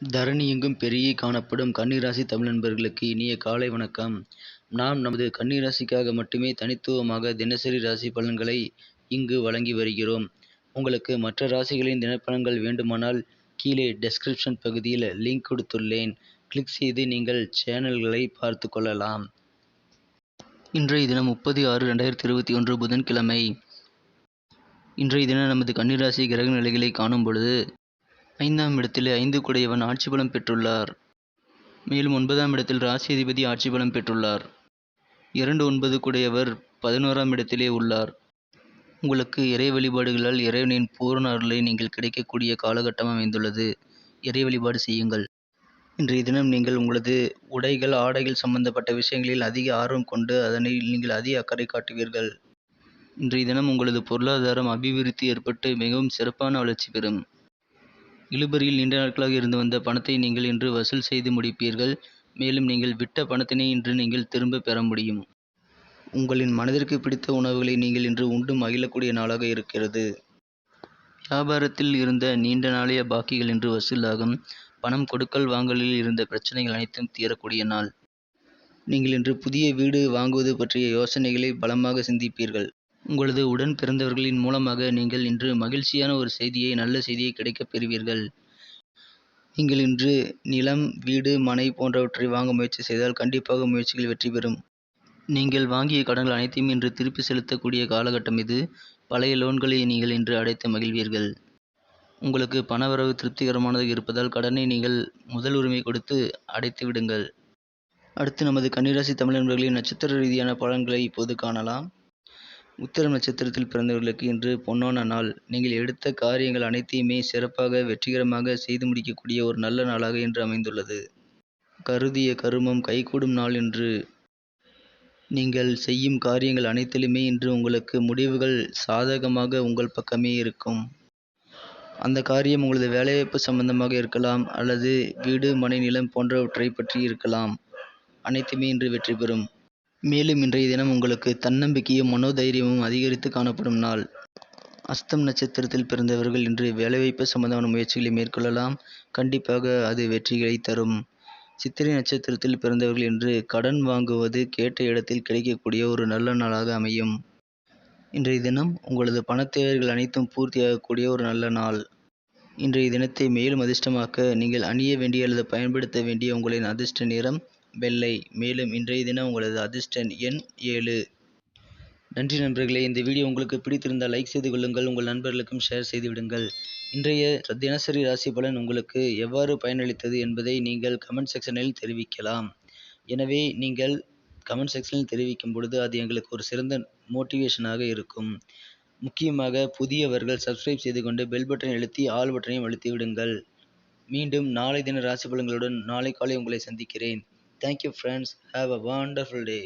தரணி எங்கும் பெருகி காணப்படும் கன்னிராசி தமிழ் நண்பர்களுக்கு இனிய காலை வணக்கம். நாம் நமது கன்னிராசிக்காக மட்டுமே தனித்துவமாக தினசரி ராசி பலன்களை இங்கு வழங்கி வருகிறோம். உங்களுக்கு மற்ற ராசிகளின் தினப்பலன்கள் வேண்டுமானால் கீழே டெஸ்கிரிப்ஷன் பகுதியில் லிங்க் கொடுத்துள்ளேன். கிளிக் செய்து நீங்கள் சேனல்களை பார்த்து கொள்ளலாம். இன்றைய தினம் 30/6/2021 புதன்கிழமை. இன்றைய தினம் நமது கன்னிராசி கிரக நிலைகளை காணும் பொழுது 5ஆம் இடத்தில் 5 குடையவன் ஆட்சி பலம் பெற்றுள்ளார். மேலும் 9ஆம் இடத்தில் ராசி அதிபதி ஆட்சி பலம் பெற்றுள்ளார். 2 9 குடையவர் 11ஆம் இடத்திலே உள்ளார். உங்களுக்கு இறை வழிபாடுகளால் இறைவனின் பூரண அருளை நீங்கள் கிடைக்கக்கூடிய காலகட்டம் அமைந்துள்ளது. இறை வழிபாடு செய்யுங்கள். இன்றைய தினம் நீங்கள் உங்களது உடைகள் ஆடைகள் சம்பந்தப்பட்ட விஷயங்களில் அதிக ஆர்வம் கொண்டு அதனை நீங்கள் அதிக அக்கறை காட்டுவீர்கள். இன்றைய தினம் உங்களது பொருளாதாரம் அபிவிருத்தி ஏற்பட்டு மிகவும் சிறப்பான வளர்ச்சி பெறும். இழுபறியில் நீண்ட நாட்களாக இருந்து வந்த பணத்தை நீங்கள் இன்று வசூல் செய்து முடிப்பீர்கள். மேலும் நீங்கள் விட்ட பணத்தினை இன்று நீங்கள் திரும்ப பெற முடியும். உங்களின் மனதிற்கு பிடித்த உணவுகளை நீங்கள் இன்று உண்டு மகிழக்கூடிய நாளாக இருக்கிறது. வியாபாரத்தில் இருந்த நீண்ட நாளைய பாக்கிகள் இன்று வசூலாகும். பணம் கொடுக்கல் வாங்கலில் இருந்த பிரச்சனைகள் அனைத்தும் தீரக்கூடிய நாள். நீங்கள் இன்று புதிய வீடு வாங்குவது பற்றிய யோசனைகளை பலமாக சிந்திப்பீர்கள். உங்களது உடன் பிறந்தவர்களின் மூலமாக நீங்கள் இன்று மகிழ்ச்சியான ஒரு செய்தியை நல்ல செய்தியை கிடைக்கப் பெறுவீர்கள். நீங்கள் இன்று நிலம் வீடு மனை போன்றவற்றை வாங்க முயற்சி செய்தால் கண்டிப்பாக முயற்சிகள் வெற்றி பெறும். நீங்கள் வாங்கிய கடன்கள் அனைத்தையும் இன்று திருப்பி செலுத்தக்கூடிய காலகட்டம் இது. பழைய லோன்களை நீங்கள் இன்று அடைத்து மகிழ்வீர்கள். உங்களுக்கு பணவரவு திருப்திகரமானதாக இருப்பதால் கடனை நீங்கள் முதல் உரிமை கொடுத்து அடைத்து விடுங்கள். அடுத்து நமது கன்னிராசி தமிழ் நண்பர்களின் நட்சத்திர ரீதியான பலன்களை இப்போது காணலாம். உத்திரம் நட்சத்திரத்தில் பிறந்தவர்களுக்கு இன்று பொன்னான நாள். நீங்கள் எடுத்த காரியங்கள் அனைத்தையுமே சிறப்பாக வெற்றிகரமாக செய்து முடிக்கக்கூடிய ஒரு நல்ல நாளாக இன்று அமைந்துள்ளது. கருதிய கருமம் கைகூடும் நாள் இன்று. நீங்கள் செய்யும் காரியங்கள் அனைத்திலுமே இன்று உங்களுக்கு முடிவுகள் சாதகமாக உங்கள் பக்கமே இருக்கும். அந்த காரியம் உங்களது வேலைவாய்ப்பு சம்பந்தமாக இருக்கலாம் அல்லது வீடு மனை நிலம் போன்றவற்றை பற்றி இருக்கலாம். அனைத்துமே இன்று வெற்றி பெறும். மேலும் இன்றைய தினம் உங்களுக்கு தன்னம்பிக்கையும் மனோதைரியமும் அதிகரித்து காணப்படும் நாள். அஸ்தம் நட்சத்திரத்தில் பிறந்தவர்கள் இன்று வேலைவாய்ப்பு சம்பந்தமான முயற்சிகளை மேற்கொள்ளலாம். கண்டிப்பாக அது வெற்றிகளை தரும். சித்திரை நட்சத்திரத்தில் பிறந்தவர்கள் இன்று கடன் வாங்குவது கேட்ட இடத்தில் கிடைக்கக்கூடிய ஒரு நல்ல நாளாக அமையும். இன்றைய தினம் உங்களது பணத் தேவைகள் அனைத்தும் பூர்த்தியாகக்கூடிய ஒரு நல்ல நாள். இன்றைய தினத்தை மேலும் அதிர்ஷ்டமாக்க நீங்கள் அணிய வேண்டிய அல்லது பயன்படுத்த வேண்டிய உங்களின் அதிர்ஷ்ட நிறம் வெள்ளை. மேலும் இன்றைய தினம் உங்களது அதிர்ஷ்ட எண் 7. நன்றி நண்பர்களே. இந்த வீடியோ உங்களுக்கு பிடித்திருந்தால் லைக் செய்து கொள்ளுங்கள். உங்கள் நண்பர்களுக்கும் ஷேர் செய்து விடுங்கள். இன்றைய தினசரி ராசி பலன் உங்களுக்கு எவ்வாறு பயனளித்தது என்பதை நீங்கள் கமெண்ட் செக்ஷனில் தெரிவிக்கலாம். எனவே நீங்கள் கமெண்ட் செக்ஷனில் தெரிவிக்கும் பொழுது அது எங்களுக்கு ஒரு சிறந்த மோட்டிவேஷனாக இருக்கும். முக்கியமாக புதியவர்கள் சப்ஸ்கிரைப் செய்து கொண்டு பெல் பட்டனை அழுத்தி ஆல் பட்டனையும் அழுத்தி விடுங்கள். மீண்டும் நாளை தின ராசி பலன்களுடன் நாளை காலை உங்களை சந்திக்கிறேன். Thank you friends. Have a wonderful day.